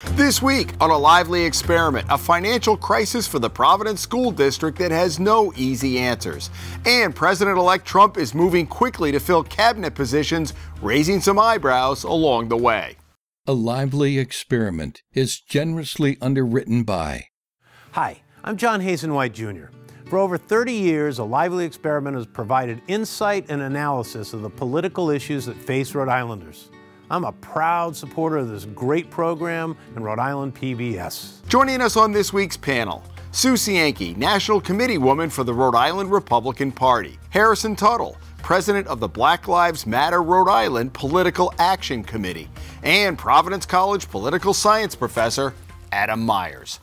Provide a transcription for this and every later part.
This week on A Lively Experiment, a financial crisis for the Providence School District that has no easy answers. And President-elect Trump is moving quickly to fill cabinet positions, raising some eyebrows along the way. A Lively Experiment is generously underwritten by... Hi, I'm John Hazenwhite Jr. For over 30 years, A Lively Experiment has provided insight and analysis of the political issues that face Rhode Islanders. I'm a proud supporter of this great program and Rhode Island PBS. Joining us on this week's panel, Sue Cienki, National Committeewoman for the Rhode Island Republican Party. Harrison Tuttle, President of the Black Lives Matter Rhode Island Political Action Committee. And Providence College political science professor, Adam Myers.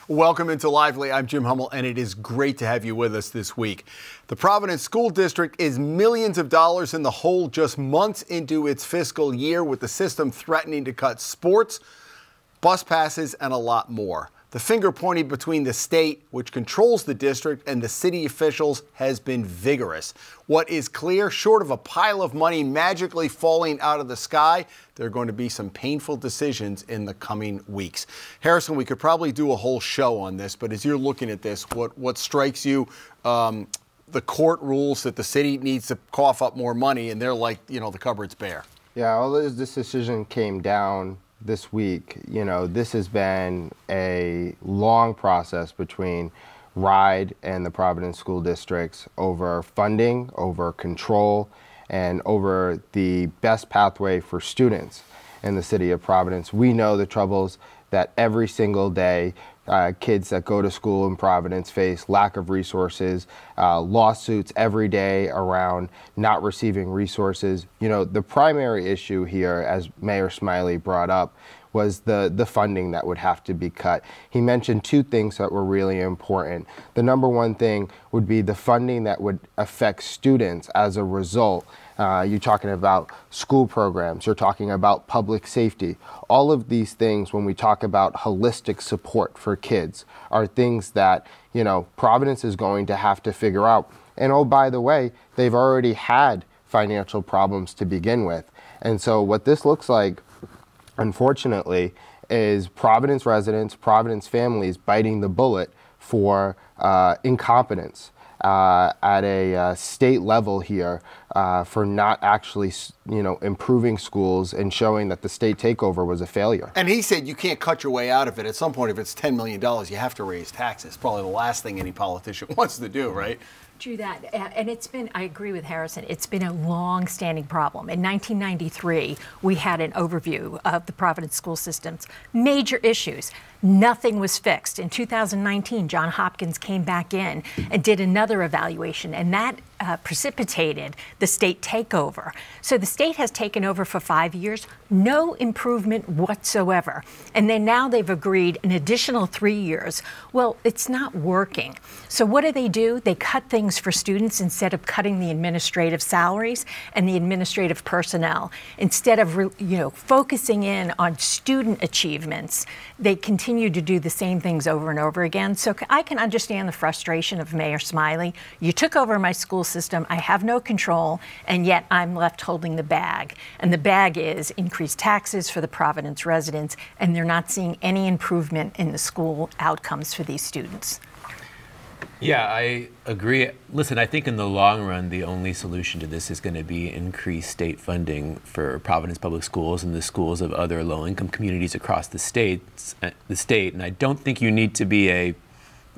Welcome into Lively. I'm Jim Hummel, and it is great to have you with us this week. The Providence School District is millions of dollars in the hole just months into its fiscal year, with the system threatening to cut sports, bus passes, and a lot more. The finger pointing between the state, which controls the district, and the city officials has been vigorous. What is clear, short of a pile of money magically falling out of the sky, there are going to be some painful decisions in the coming weeks. Harrison, we could probably do a whole show on this, but as you're looking at this, what strikes you? The court rules that the city needs to cough up more money, and they're like, the cupboard's bare. Yeah, although this decision came down this week, this has been a long process between RIDE and the Providence School Districts over funding, over control, and over the best pathway for students in the city of Providence. We know the troubles that every single day kids that go to school in Providence face: lack of resources, lawsuits every day around not receiving resources. The primary issue here, as Mayor Smiley brought up, was the funding that would have to be cut. He mentioned two things that were really important. The number one thing would be the funding that would affect students as a result. You're talking about school programs, you're talking about public safety. All of these things, when we talk about holistic support for kids, are things that, Providence is going to have to figure out. And oh, by the way, they've already had financial problems to begin with. And so what this looks like, unfortunately, is Providence residents, Providence families biting the bullet for incompetence at a state level here for not actually, improving schools and showing that the state takeover was a failure. And he said you can't cut your way out of it. At some point, if it's $10 million, you have to raise taxes. Probably the last thing any politician wants to do, right? True that, and it's been, I agree with Harrison, it's been a long-standing problem. In 1993, we had an overview of the Providence school system's major issues. Nothing was fixed. In 2019, John Hopkins came back in and did another evaluation, and that precipitated the state takeover. So the state has taken over for 5 years, no improvement whatsoever. And then now they've agreed an additional 3 years. Well, it's not working. So what do? They cut things for students instead of cutting the administrative salaries and the administrative personnel. Instead of focusing in on student achievements, they continue to do the same things over and over again. So I can understand the frustration of Mayor Smiley. You took over my school system, I have no control, and yet I'm left holding the bag. And the bag is increased taxes for the Providence residents, and they're not seeing any improvement in the school outcomes for these students. Yeah, I agree. Listen, I think in the long run, the only solution to this is going to be increased state funding for Providence Public Schools and the schools of other low-income communities across the state. And I don't think you need to be a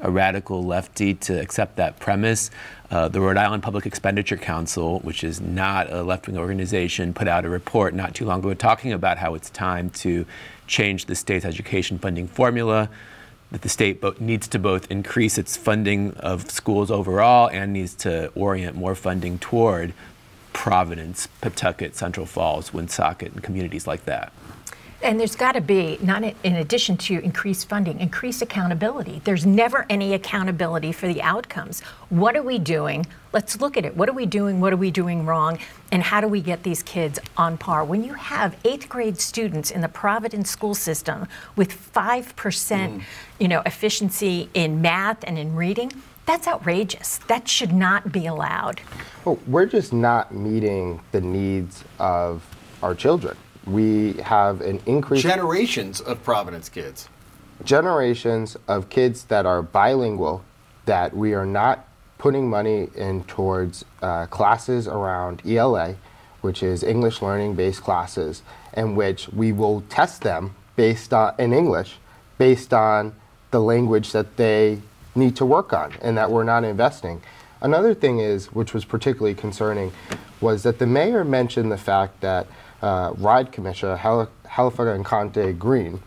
radical lefty to accept that premise. The Rhode Island Public Expenditure Council, which is not a left-wing organization, put out a report not too long ago talking about how it's time to change the state's education funding formula, that the state needs to both increase its funding of schools overall and needs to orient more funding toward Providence, Pawtucket, Central Falls, Woonsocket, and communities like that. And there's got to be, not in addition to increased funding, increased accountability. There's never any accountability for the outcomes. What are we doing? Let's look at it. What are we doing? What are we doing wrong? And how do we get these kids on par? When you have 8th grade students in the Providence school system with 5%, efficiency in math and in reading, that's outrageous. That should not be allowed. Well, we're just not meeting the needs of our children. we have an increase. Generations of Providence kids. Generations of kids that are bilingual, that we are not putting money in towards classes around ELA, which is English learning based classes, in which we will test them based on, in English, based on the language that they need to work on, and that we're not investing. Another thing is, which was particularly concerning, was that the mayor mentioned the fact that RIDE Commissioner Halifax Green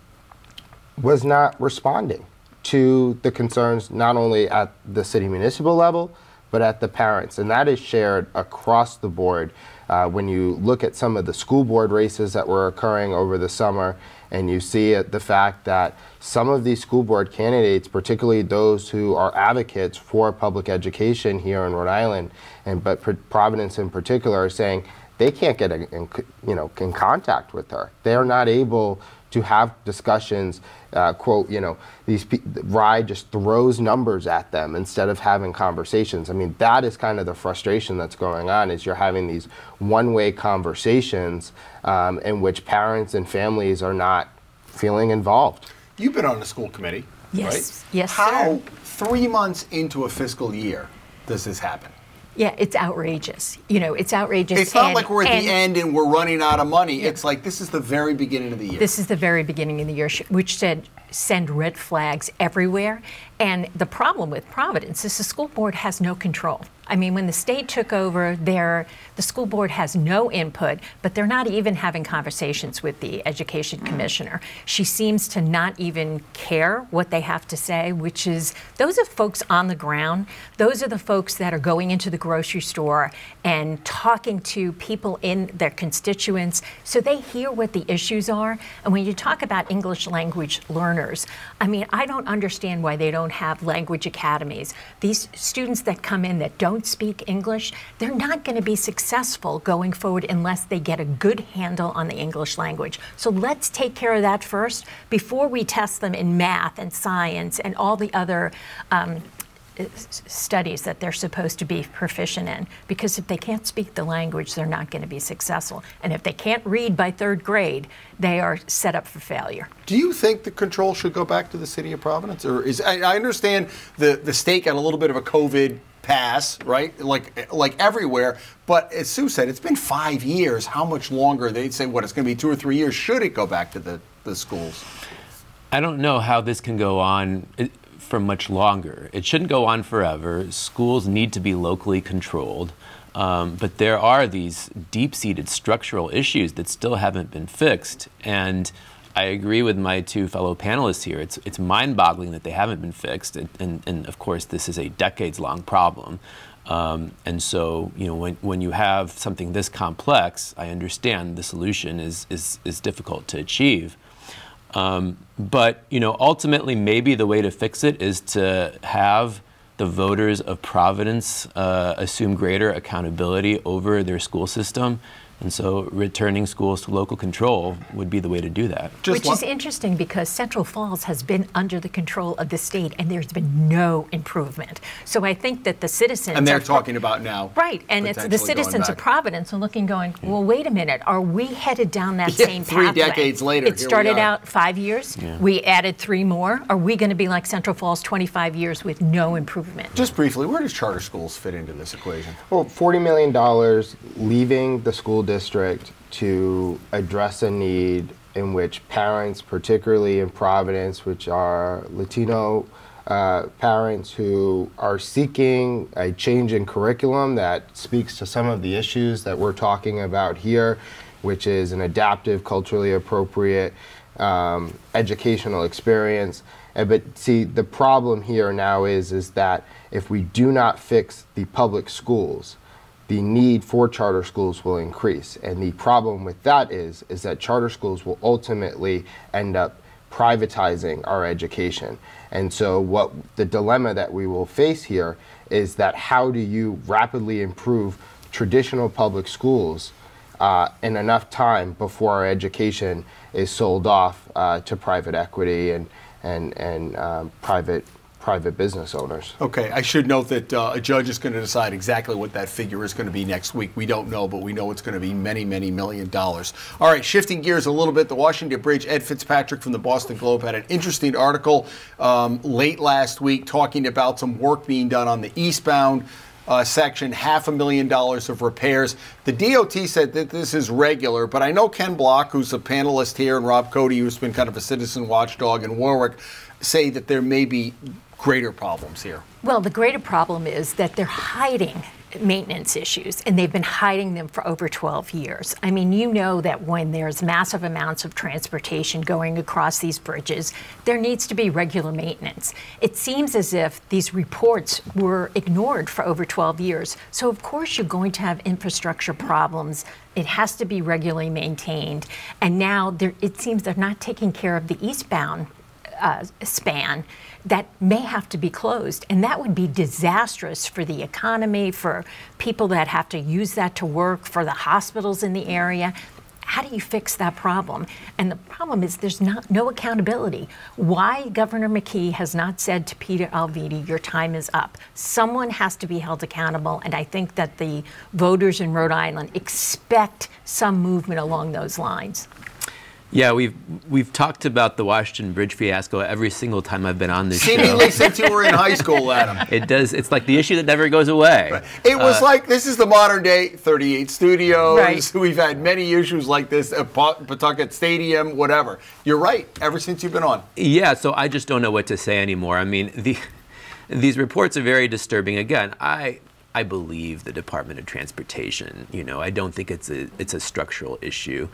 was not responding to the concerns not only at the city municipal level, but at the parents. And that is shared across the board. When you look at some of the school board races that were occurring over the summer, and you see the fact that some of these school board candidates, particularly those who are advocates for public education here in Rhode Island, but Providence in particular, are saying they can't get in contact with her. They are not able to have discussions, quote, RIDE just throws numbers at them instead of having conversations. I mean, that is kind of the frustration that's going on, is you're having these one-way conversations in which parents and families are not feeling involved. You've been on the school committee, yes. right? Yes, How, sir. 3 months into a fiscal year, does this happen? Yeah, it's outrageous. It's outrageous. It's not like we're at the end and we're running out of money. Yeah. It's like this is the very beginning of the year. This is the very beginning of the year, which said send red flags everywhere. And the problem with Providence is the school board has no control. I mean, when the state took over, the school board has no input, but they're not even having conversations with the education commissioner. She seems to not even care what they have to say, which is, those are folks on the ground. Those are the folks that are going into the grocery store and talking to people in their constituents, so they hear what the issues are. And when you talk about English language learners, I mean, I don't understand why they don't have language academies. These students that come in that don't speak English, they're not going to be successful going forward unless they get a good handle on the English language. So let's take care of that first before we test them in math and science and all the other studies that they're supposed to be proficient in. Because if they can't speak the language, they're not going to be successful. And if they can't read by 3rd grade, they are set up for failure. Do you think the control should go back to the city of Providence? Or I understand the state got a little bit of a COVID pass, right? Like everywhere. But as Sue said, it's been 5 years. How much longer? They'd say, what, it's going to be 2 or 3 years. Should it go back to the schools? I don't know how this can go on for much longer. It shouldn't go on forever. Schools need to be locally controlled. But there are these deep-seated structural issues that still haven't been fixed. And I agree with my 2 fellow panelists here. It's mind-boggling that they haven't been fixed. And of course, this is a decades-long problem. And so, when you have something this complex, I understand the solution is difficult to achieve. But ultimately, maybe the way to fix it is to have the voters of Providence assume greater accountability over their school system. And so returning schools to local control would be the way to do that. Which is interesting because Central Falls has been under the control of the state and there's been no improvement. So I think that the citizens— And they're talking about now. Right, and it's the citizens of Providence are looking going, well, wait a minute, are we headed down that same pathway? 3 decades later, it started out 5 years, we added 3 more. Are we going to be like Central Falls 25 years with no improvement? Just briefly, where does charter schools fit into this equation? Well, $40 million leaving the school district to address a need in which parents, particularly in Providence, which are Latino parents who are seeking a change in curriculum that speaks to some of the issues that we're talking about here, which is an adaptive, culturally appropriate educational experience. But see, the problem here now is that if we do not fix the public schools, the need for charter schools will increase. And the problem with that is that charter schools will ultimately end up privatizing our education. And so what the dilemma that we will face here is that how do you rapidly improve traditional public schools in enough time before our education is sold off to private equity and private private business owners. Okay, I should note that a judge is going to decide exactly what that figure is going to be next week. We don't know, but we know it's going to be many, many $1 million. All right, shifting gears a little bit, the Washington Bridge, Ed Fitzpatrick from the Boston Globe had an interesting article late last week talking about some work being done on the eastbound section, $500,000 of repairs. The DOT said that this is regular, but I know Ken Block, who's a panelist here, and Rob Cody, who's been kind of a citizen watchdog in Warwick, say that there may be greater problems here. Well, the greater problem is that they're hiding maintenance issues, and they've been hiding them for over 12 years. I mean, you know that when there's massive amounts of transportation going across these bridges, there needs to be regular maintenance. It seems as if these reports were ignored for over 12 years. So of course you're going to have infrastructure problems. It has to be regularly maintained. And now it seems they're not taking care of the eastbound span that may have to be closed, and that would be disastrous for the economy, for people that have to use that to work, for the hospitals in the area. How do you fix that problem? And the problem is there's no accountability. Why Governor McKee has not said to Peter Alviti, your time is up. Someone has to be held accountable, and I think that the voters in Rhode Island expect some movement along those lines. Yeah, we've talked about the Washington Bridge fiasco every single time I've been on this show. Seemingly since you were in high school, Adam. It does. It's like the issue that never goes away. Right. It was like, this is the modern day 38 Studios. Right. We've had many issues like this at Pawtucket Stadium, whatever. You're right, ever since you've been on. Yeah, so I just don't know what to say anymore. I mean, these reports are very disturbing. Again, I believe the Department of Transportation. You know, I don't think it's a structural issue.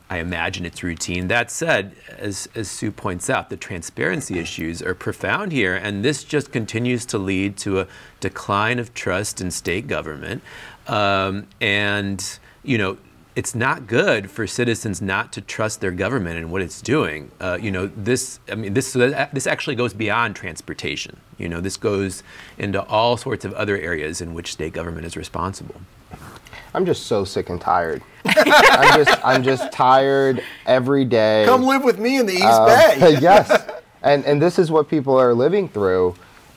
I imagine it's routine. That said, as Sue points out, the transparency issues are profound here, and this just continues to lead to a decline of trust in state government. And you know, it's not good for citizens not to trust their government and what it's doing. You know, this actually goes beyond transportation. You know, this goes into all sorts of other areas in which state government is responsible. I'm just so sick and tired. I'm just tired every day. Come live with me in the East Bay. Yes, and this is what people are living through.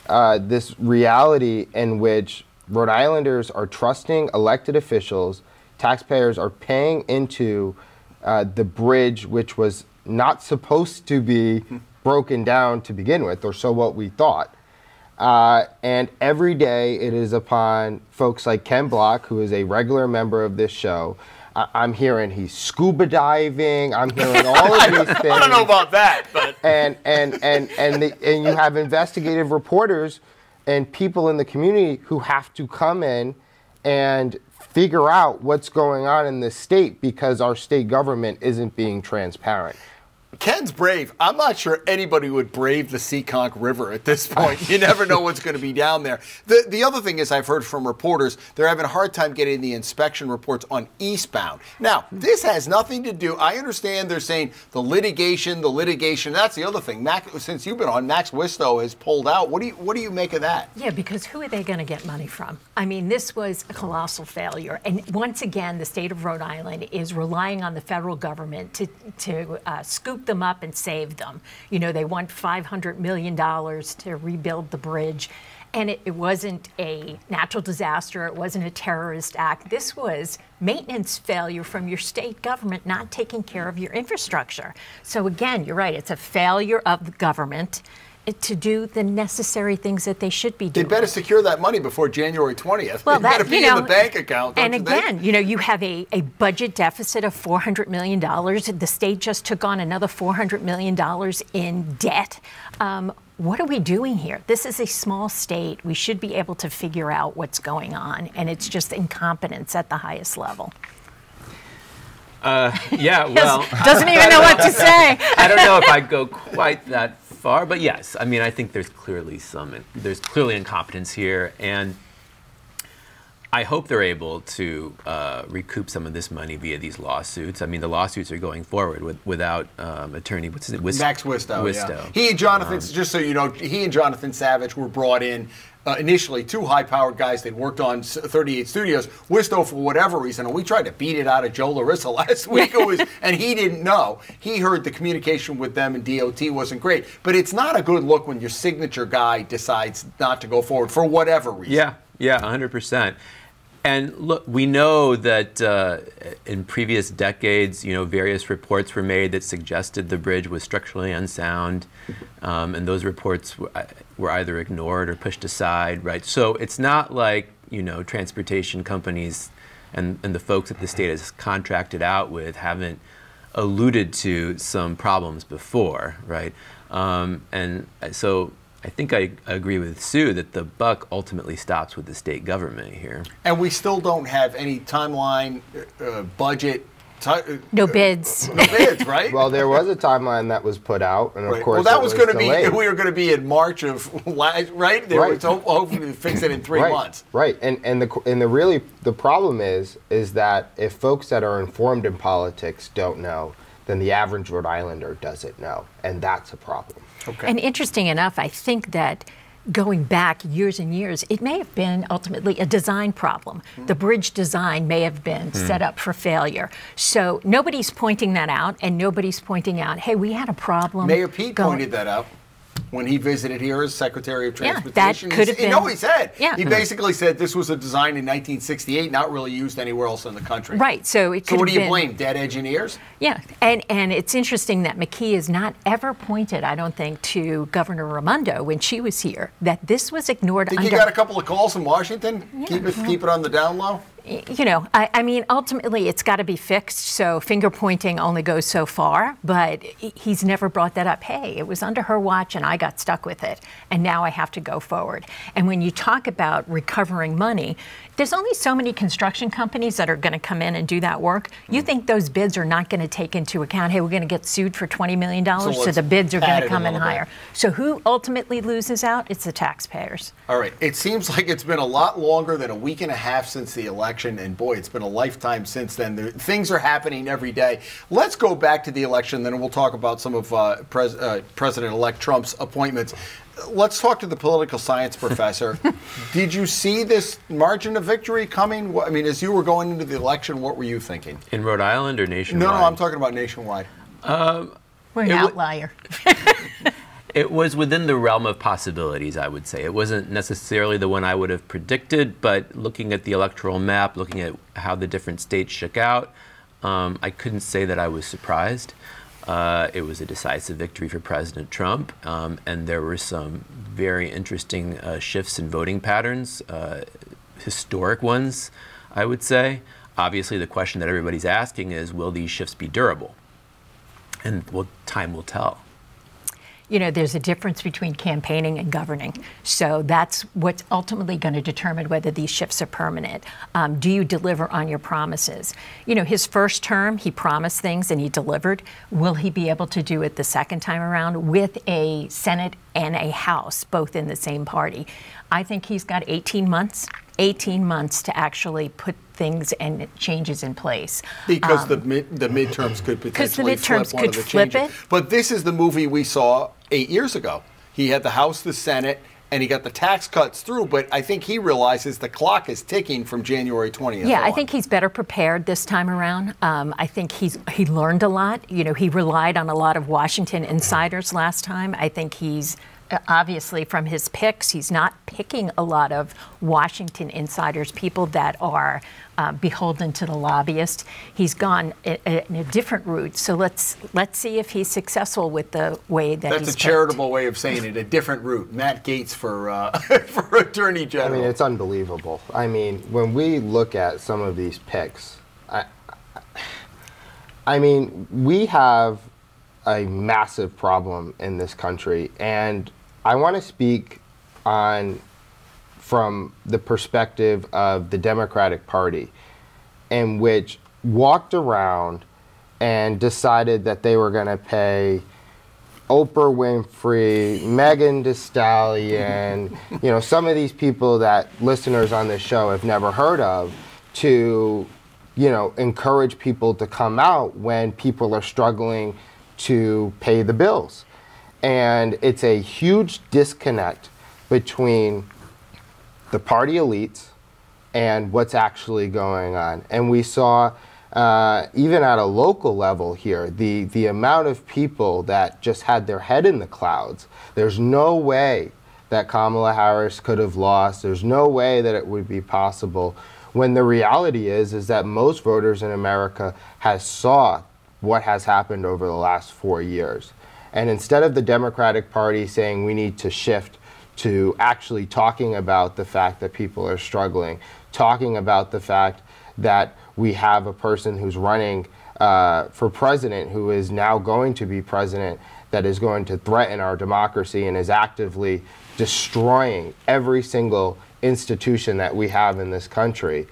This reality in which Rhode Islanders are trusting elected officials. Taxpayers are paying into the bridge, which was not supposed to be broken down to begin with, or so what we thought. And every day it is upon folks like Ken Block, who is a regular member of this show. I'm hearing he's scuba diving. I'm hearing all of these things. I don't know about that, but and you have investigative reporters and people in the community who have to come in and figure out what's going on in this state because our state government isn't being transparent. Ken's brave. I'm not sure anybody would brave the Cienki River at this point. You never know what's going to be down there. The other thing is, I've heard from reporters, they're having a hard time getting the inspection reports on eastbound. Now, this has nothing to do, I understand they're saying the litigation, that's the other thing. Since you've been on, Max Wistow has pulled out. What do you make of that? Yeah, because who are they going to get money from? I mean, this was a colossal failure. And once again, the state of Rhode Island is relying on the federal government to scoop them up and save them. You know, they want $500 million to rebuild the bridge. And it wasn't a natural disaster. It wasn't a terrorist act. This was maintenance failure from your state government not taking care of your infrastructure. So again, you're right. It's a failure of the government to do the necessary things that they should be doing. They better secure that money before January 20th. Well, it better be in the bank account, don't and you again, think? you know, you have a budget deficit of $400 million. The state just took on another $400 million in debt. What are we doing here? This is a small state. We should be able to figure out what's going on, and it's just incompetence at the highest level. Yeah, well, doesn't even know what to say. I don't know if I'd go quite that far, but yes, I mean, I think there's clearly incompetence here, and I hope they're able to recoup some of this money via these lawsuits. I mean, the lawsuits are going forward without attorney, what's his name? Max Wistow. Yeah. He and Jonathan, just so you know, he and Jonathan Savage were brought in initially, two high-powered guys. They'd worked on 38 Studios. Wistow, for whatever reason, and we tried to beat it out of Joe Larissa last week, and he didn't know. He heard the communication with them and DOT wasn't great. But it's not a good look when your signature guy decides not to go forward for whatever reason. Yeah, 100%. And look, we know that in previous decades, various reports were made that suggested the bridge was structurally unsound, and those reports were either ignored or pushed aside, right? So it's not like, transportation companies and the folks that the state has contracted out with haven't alluded to some problems before, right? And so I think I agree with Sue that the buck ultimately stops with the state government here. And we still don't have any timeline, budget. No bids. No bids, right? Well, there was a timeline that was put out, and of course, well, that was going to be. We were going to be in March of right. They were hoping to fix it in 3 months. Right, and the problem is that if folks that are informed in politics don't know, then the average Rhode Islander doesn't know, and that's a problem. Okay. And interesting enough, I think that going back years and years, it may have been ultimately a design problem. The bridge design may have been set up for failure. So nobody's pointing that out, and nobody's pointing out, hey, we had a problem. Mayor Pete pointed that out when he visited here as Secretary of Transportation. Yeah, that could have been. He said. Yeah. He basically said this was a design in 1968, not really used anywhere else in the country. Right. So it could what do you blame? Dead engineers? Yeah. And it's interesting that McKee has not ever pointed, I don't think, to Governor Raimondo when she was here, that this was ignored. Think you got a couple of calls from Washington? Yeah. Keep it on the down low? I mean, ultimately, it's got to be fixed. So finger pointing only goes so far. But he's never brought that up. Hey, it was under her watch, and I got stuck with it. And now I have to go forward. And when you talk about recovering money, there's only so many construction companies that are going to come in and do that work. You think those bids are not going to take into account, hey, we're going to get sued for $20 million, so the bids are going to come in higher. So who ultimately loses out? It's the taxpayers. All right. It seems like it's been a lot longer than a week and a half since the election, and boy, it's been a lifetime since then. Things are happening every day. Let's go back to the election, then we'll talk about some of President-elect Trump's appointments. Let's talk to the political science professor. Did you see this margin of victory coming? I mean, as you were going into the election, what were you thinking? In Rhode Island or nationwide? No, I'm talking about nationwide. We're an outlier. It was within the realm of possibilities, I would say. It wasn't necessarily the one I would have predicted, but looking at the electoral map, looking at how the different states shook out, I couldn't say that I was surprised. It was a decisive victory for President Trump, and there were some very interesting shifts in voting patterns, historic ones, I would say. Obviously, the question that everybody's asking is, will these shifts be durable? And time will tell. There's a difference between campaigning and governing. So that's what's ultimately going to determine whether these shifts are permanent. Do you deliver on your promises? His first term, he promised things and he delivered. Will he be able to do it the second time around with a Senate and a House, both in the same party? I think he's got 18 months to actually put things and changes in place. Because the midterms could potentially flip one of the changes. But this is the movie we saw 8 years ago. He had the House, the Senate, and he got the tax cuts through, but I think he realizes the clock is ticking from January 20th Yeah, on. I think he's better prepared this time around. I think he learned a lot. He relied on a lot of Washington insiders last time. I think he's obviously, from his picks, he's not picking a lot of Washington insiders, people that are beholden to the lobbyist. He's gone in a different route. So let's see if he's successful with the way that That's a charitable way of saying it, a different route. Matt Gaetz for Attorney General. I mean, it's unbelievable. I mean, when we look at some of these picks, I mean, we have a massive problem in this country, and I want to speak from the perspective of the Democratic Party, in which walked around and decided that they were going to pay Oprah Winfrey, Megan Thee Stallion, you know, some of these people that listeners on this show have never heard of, to, you know, encourage people to come out when people are struggling to pay the bills. And it's a huge disconnect between the party elites and what's actually going on. And we saw, even at a local level here, the amount of people that just had their head in the clouds. There's no way that Kamala Harris could have lost. There's no way that it would be possible, when the reality is that most voters in America has saw what has happened over the last 4 years. And instead of the Democratic Party saying we need to shift to actually talking about the fact that people are struggling, talking about the fact that we have a person who's running for president, who is now going to be president, that is going to threaten our democracy and is actively destroying every single institution that we have in this country.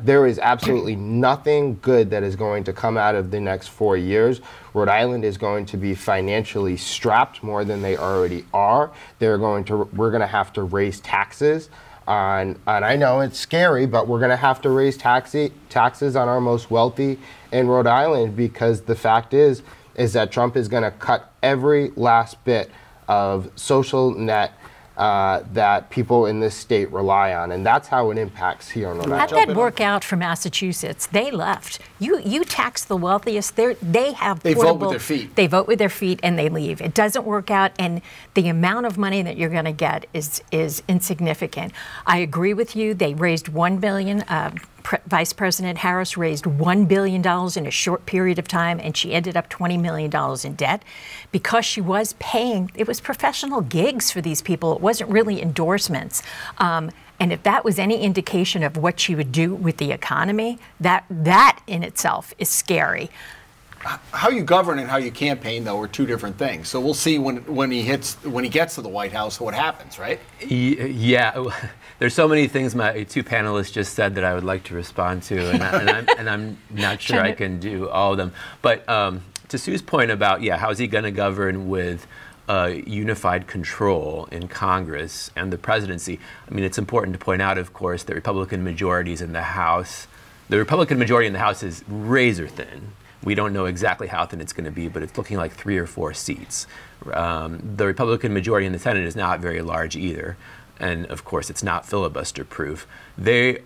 There is absolutely nothing good that is going to come out of the next 4 years. Rhode Island is going to be financially strapped more than they already are. We're going to have to raise taxes on, and I know it's scary, but we're going to have to raise taxes on our most wealthy in Rhode Island, because the fact is that Trump is going to cut every last bit of social net that people in this state rely on, and that's how it impacts here in Rhode Island. How'd that work out for Massachusetts? They left. You tax the wealthiest. They have they portable, vote with their feet. They vote with their feet and they leave. It doesn't work out, and the amount of money that you're going to get is insignificant. I agree with you. They raised $1 billion. Vice President Harris raised $1 billion in a short period of time, and she ended up $20 million in debt because she was paying. It was professional gigs for these people. It wasn't really endorsements. And if that was any indication of what she would do with the economy, that in itself is scary. How you govern and how you campaign, though, are two different things. So we'll see when he gets to the White House what happens, right? Yeah, there's so many things my two panelists just said that I would like to respond to, and I'm not sure I can do all of them. But to Sue's point about, how is he going to govern with unified control in Congress and the presidency? I mean, it's important to point out, of course, that Republican majorities in the House, the Republican majority in the House is razor thin. We don't know exactly how thin it's going to be, but it's looking like 3 or 4 seats. The Republican majority in the Senate is not very large either. And of course, it's not filibuster proof. They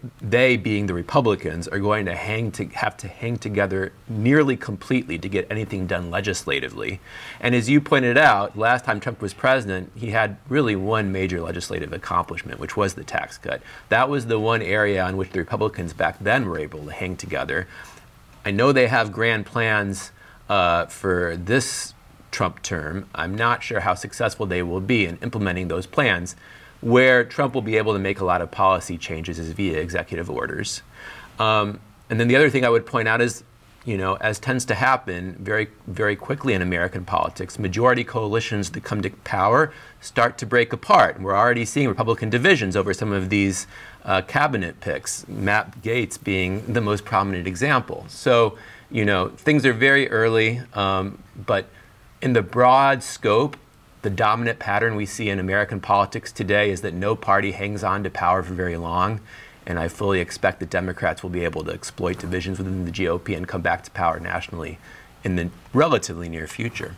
being the Republicans, are going to have to hang together nearly completely to get anything done legislatively. And as you pointed out, last time Trump was president, he had really one major legislative accomplishment, which was the tax cut. That was the one area on which the Republicans back then were able to hang together. I know they have grand plans for this Trump term. I'm not sure how successful they will be in implementing those plans. Where Trump will be able to make a lot of policy changes is via executive orders. And then the other thing I would point out is, as tends to happen very, very quickly in American politics, majority coalitions that come to power start to break apart. And we're already seeing Republican divisions over some of these cabinet picks, Matt Gaetz being the most prominent example. So, things are very early, but in the broad scope, the dominant pattern we see in American politics today is that no party hangs on to power for very long, and I fully expect that Democrats will be able to exploit divisions within the GOP and come back to power nationally in the relatively near future.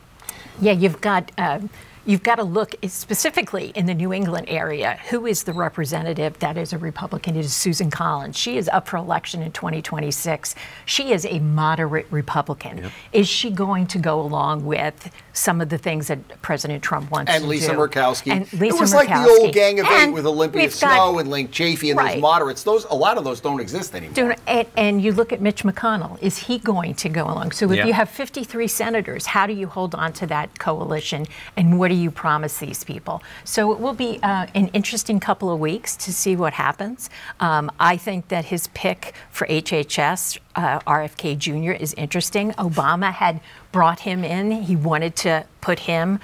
Yeah, you've got to look specifically in the New England area. Who is the representative that is a Republican? It is Susan Collins. She is up for election in 2026. She is a moderate Republican. Yep. Is she going to go along with some of the things that President Trump wants to do? And Lisa Murkowski. It was like the old Gang of Eight with Olympia Snowe and Link Chafee and those moderates. A lot of those don't exist anymore. And you look at Mitch McConnell. Is he going to go along? So if you have 53 senators, how do you hold on to that coalition? And what do you promise these people? So it will be an interesting couple of weeks to see what happens. I think that his pick for HHS, RFK Jr., is interesting. Obama had brought him in. He wanted to put him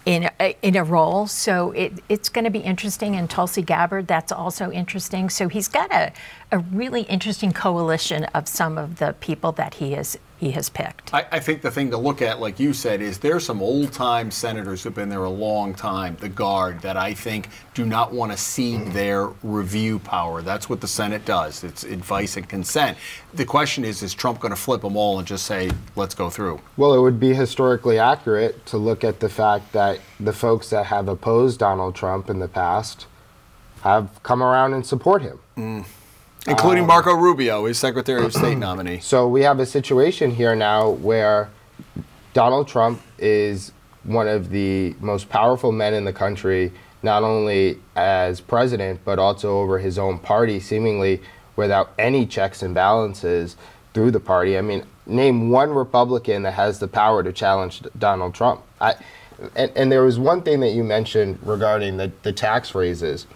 in a role. So it's going to be interesting. And Tulsi Gabbard, that's also interesting. So he's got a really interesting coalition of some of the people that he is he has picked. I think the thing to look at, like you said, is there's some old-time senators who've been there a long time, the Guard, that I think do not want to cede their review power. That's what the Senate does. It's advice and consent. The question is Trump going to flip them all and just say, let's go through? Well, it would be historically accurate to look at the fact that the folks that have opposed Donald Trump in the past have come around and support him. Including Marco Rubio, his Secretary of State nominee. So we have a situation here now where Donald Trump is one of the most powerful men in the country, not only as president, but also over his own party, seemingly without any checks and balances through the party. I mean, name one Republican that has the power to challenge Donald Trump. And there was one thing that you mentioned regarding the tax raises.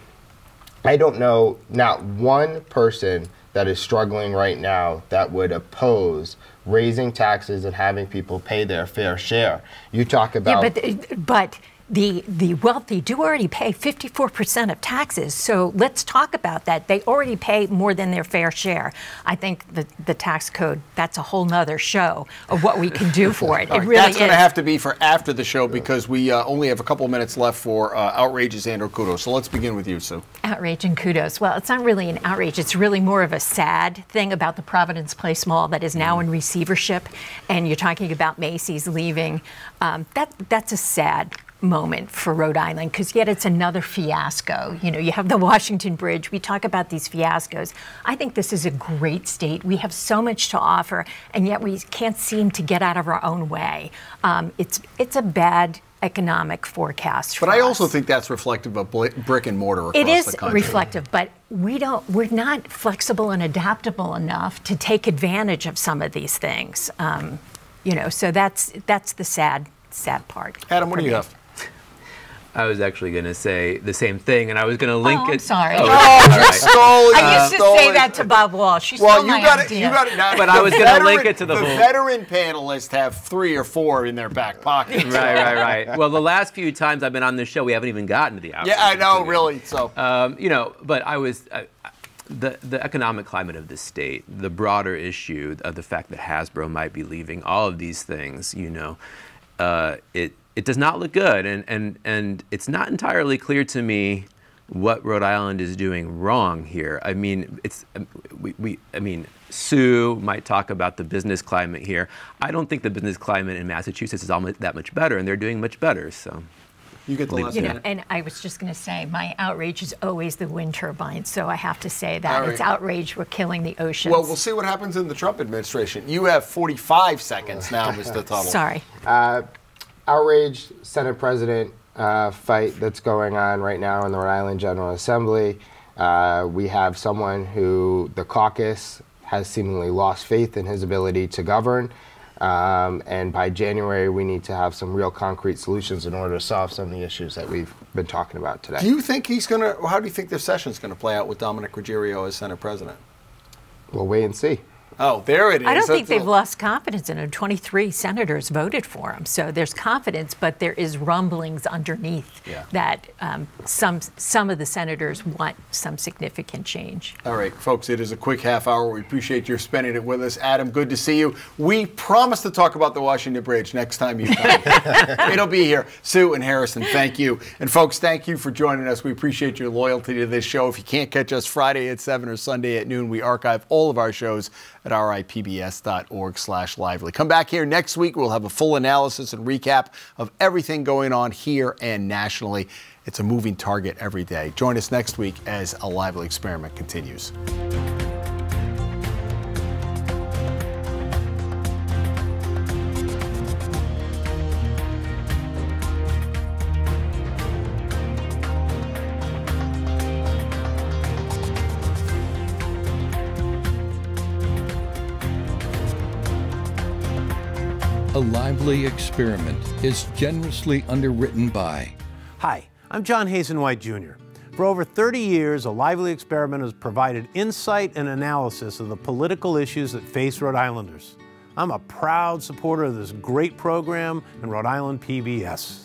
I don't know not one person that is struggling right now that would oppose raising taxes and having people pay their fair share. You talk about... Yeah, but the wealthy do already pay 54% of taxes, so let's talk about that. They already pay more than their fair share. I think the tax code, that's a whole nother show of what we can do for it. It really that's is. going to have to be for after the show because we only have a couple of minutes left for outrages and or kudos. So let's begin with you, Sue. Outrage and kudos. Well, it's not really an outrage. It's really more of a sad thing about the Providence Place Mall that is now in receivership, and you're talking about Macy's leaving. That's a sad moment for Rhode Island, because yet it's another fiasco. You know, you have the Washington Bridge. We talk about these fiascos. I think this is a great state. We have so much to offer, and yet we can't seem to get out of our own way. It's a bad economic forecast for us. But I also think that's reflective of brick and mortar across the country. It is reflective, but we're not flexible and adaptable enough to take advantage of some of these things. You know, so that's the sad part. Adam, what do you have? I was actually going to say the same thing, and I was going to link it. I'm sorry. Oh, I used to say that to Bob Walsh. She stole my idea. You got it. Now, but I was going to link it to the whole. The veteran panelists have 3 or 4 in their back pocket. Right. Well, the last few times I've been on this show, we haven't even gotten to the outrage. Yeah, I know, really. So, you know, but I was. The economic climate of the state, the broader issue of the fact that Hasbro might be leaving, all of these things, you know, it does not look good, and it's not entirely clear to me what Rhode Island is doing wrong here. I mean, I mean, Sue might talk about the business climate here. I don't think the business climate in Massachusetts is all that much better, and they're doing much better. So. You get the last minute. And I was just going to say, my outrage is always the wind turbines, so I have to say that. Right. It's outrage we're killing the oceans. Well, we'll see what happens in the Trump administration. You have 45 seconds now, Mr. Tuttle. Sorry. Outrage Senate President fight that's going on right now in the Rhode Island General Assembly. We have someone who the caucus has seemingly lost faith in his ability to govern. And by January, we need to have some real concrete solutions in order to solve some of the issues that we've been talking about today. Do you think he's going to, how do you think this session's going to play out with Dominic Ruggiero as Senate President? We'll wait and see. Oh, there it is. I don't think they've lost confidence in him. 23 senators voted for him. So there's confidence, but there is rumblings underneath that some of the senators want some significant change. All right, folks, it is a quick half hour. We appreciate your spending it with us. Adam, good to see you. We promise to talk about the Washington Bridge next time you come. It'll be here. Sue and Harrison, thank you. And folks, thank you for joining us. We appreciate your loyalty to this show. If you can't catch us Friday at 7 or Sunday at noon, we archive all of our shows at ripbs.org/lively. Come back here next week. We'll have a full analysis and recap of everything going on here and nationally. It's a moving target every day. Join us next week as A Lively Experiment continues. A Lively Experiment is generously underwritten by... Hi, I'm John Hazen White Jr. For over 30 years, A Lively Experiment has provided insight and analysis of the political issues that face Rhode Islanders. I'm a proud supporter of this great program and Rhode Island PBS.